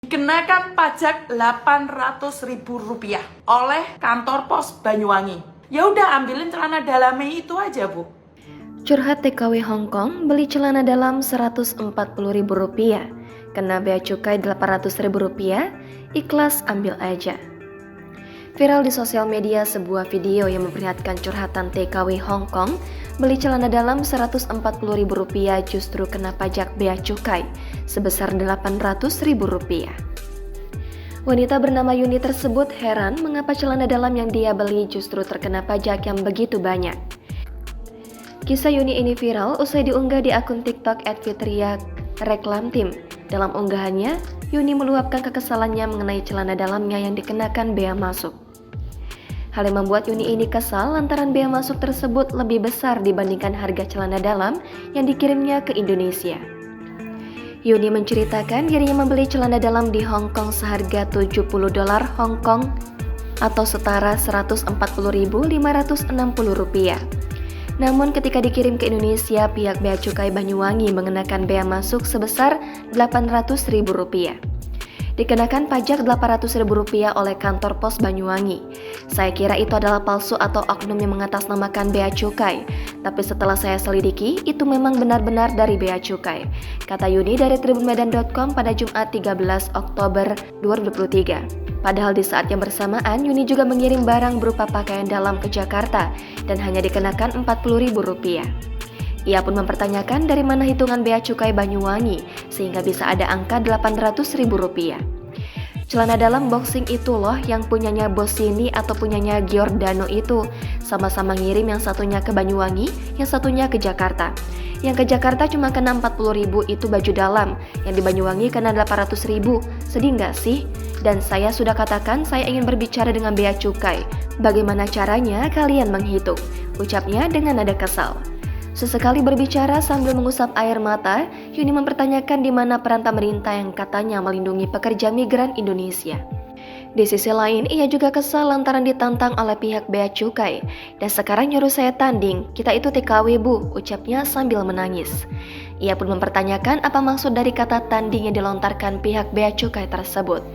Dikenakan pajak Rp800.000 oleh kantor pos Banyuwangi. Ya udah ambilin celana dalamnya itu aja, Bu. Curhat TKW Hongkong beli celana dalam Rp140.000, kena bea cukai Rp800.000, ikhlas ambil aja. Viral di sosial media sebuah video yang memperlihatkan curhatan TKW Hongkong beli celana dalam Rp140.000 justru kena pajak bea cukai sebesar Rp800.000. Wanita bernama Yuni tersebut heran mengapa celana dalam yang dia beli justru terkena pajak yang begitu banyak. Kisah Yuni ini viral usai diunggah di akun TikTok @fitria_reklamtim. Dalam unggahannya, Yuni meluapkan kekesalannya mengenai celana dalamnya yang dikenakan bea masuk. Hal yang membuat Yuni ini kesal lantaran bea masuk tersebut lebih besar dibandingkan harga celana dalam yang dikirimnya ke Indonesia. Yuni menceritakan dirinya membeli celana dalam di Hong Kong seharga $70 Hong Kong atau setara Rp140.560. Namun ketika dikirim ke Indonesia, pihak Bea Cukai Banyuwangi mengenakan bea masuk sebesar Rp800.000. Dikenakan pajak Rp800.000 oleh kantor pos Banyuwangi. Saya kira itu adalah palsu atau oknum yang mengatasnamakan bea cukai. Tapi setelah saya selidiki, itu memang benar-benar dari bea cukai, kata Yuni dari tribunmedan.com pada Jumat 13 Oktober 2023. Padahal di saat yang bersamaan, Yuni juga mengirim barang berupa pakaian dalam ke Jakarta dan hanya dikenakan Rp40.000. Ia pun mempertanyakan dari mana hitungan bea cukai Banyuwangi sehingga bisa ada angka Rp800.000. Celana dalam boxing itu loh yang punyanya Bossini atau punyanya Giordano itu. Sama-sama ngirim, yang satunya ke Banyuwangi, yang satunya ke Jakarta. Yang ke Jakarta cuma kena Rp40.000 itu baju dalam, yang di Banyuwangi kena Rp800.000. Sedih nggak sih? Dan saya sudah katakan saya ingin berbicara dengan bea cukai. Bagaimana caranya kalian menghitung? Ucapnya dengan nada kesal. Sesekali berbicara sambil mengusap air mata, Yuni mempertanyakan di mana peran pemerintah yang katanya melindungi pekerja migran Indonesia. Di sisi lain, ia juga kesal lantaran ditantang oleh pihak bea cukai. Dan sekarang nyuruh saya tanding, kita itu TKW Bu, ucapnya sambil menangis. Ia pun mempertanyakan apa maksud dari kata tanding yang dilontarkan pihak bea cukai tersebut.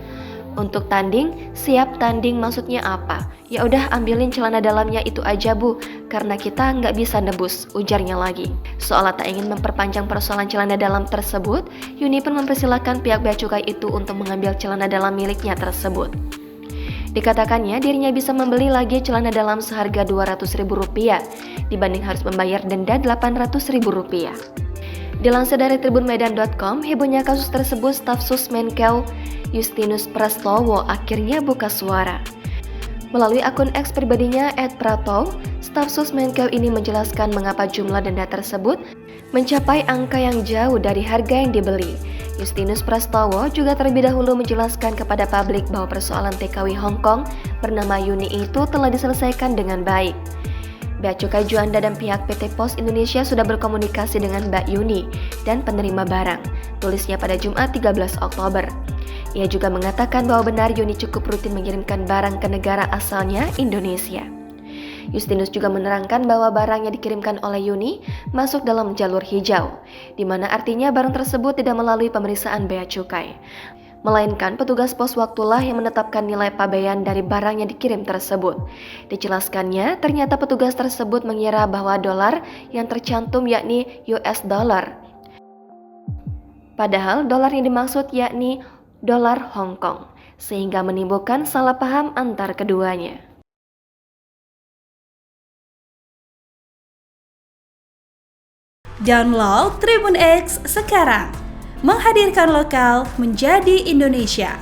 Untuk tanding, siap tanding maksudnya apa? Ya udah ambilin celana dalamnya itu aja Bu, karena kita nggak bisa nebus, ujarnya lagi. Seolah tak ingin memperpanjang persoalan celana dalam tersebut, Yuni pun mempersilahkan pihak bea cukai itu untuk mengambil celana dalam miliknya tersebut. Dikatakannya dirinya bisa membeli lagi celana dalam seharga Rp200.000 dibanding harus membayar denda Rp800.000. Dilansir dari tribunmedan.com, hebohnya kasus tersebut staf sus Menkeu Justinus Prastowo akhirnya buka suara. Melalui akun X pribadinya @prato, staf sus Menkeu ini menjelaskan mengapa jumlah denda tersebut mencapai angka yang jauh dari harga yang dibeli. Justinus Prastowo juga terlebih dahulu menjelaskan kepada publik bahwa persoalan TKW Hongkong bernama Yuni itu telah diselesaikan dengan baik. Bea Cukai Juanda dan pihak PT Pos Indonesia sudah berkomunikasi dengan Mbak Yuni dan penerima barang, tulisnya pada Jumat 13 Oktober. Ia juga mengatakan bahwa benar Yuni cukup rutin mengirimkan barang ke negara asalnya, Indonesia. Justinus juga menerangkan bahwa barang yang dikirimkan oleh Yuni masuk dalam jalur hijau, di mana artinya barang tersebut tidak melalui pemeriksaan bea cukai, melainkan petugas pos waktulah yang menetapkan nilai pabean dari barang yang dikirim tersebut. Dijelaskannya, ternyata petugas tersebut mengira bahwa dolar yang tercantum yakni US dollar. Padahal dolar yang dimaksud yakni dolar Hong Kong, sehingga menimbulkan salah paham antar keduanya. Download Tribun X sekarang, menghadirkan lokal menjadi Indonesia.